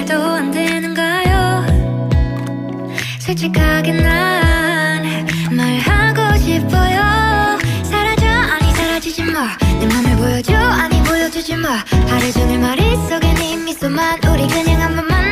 말도 안 되는가요? 솔직하게 난 말하고 싶어요. 사라져 아니 사라지지 마. 내 맘을 보여줘 아니 보여주지 마. 하루 종일 머릿속에 네 미소만 우리 그냥 한 번만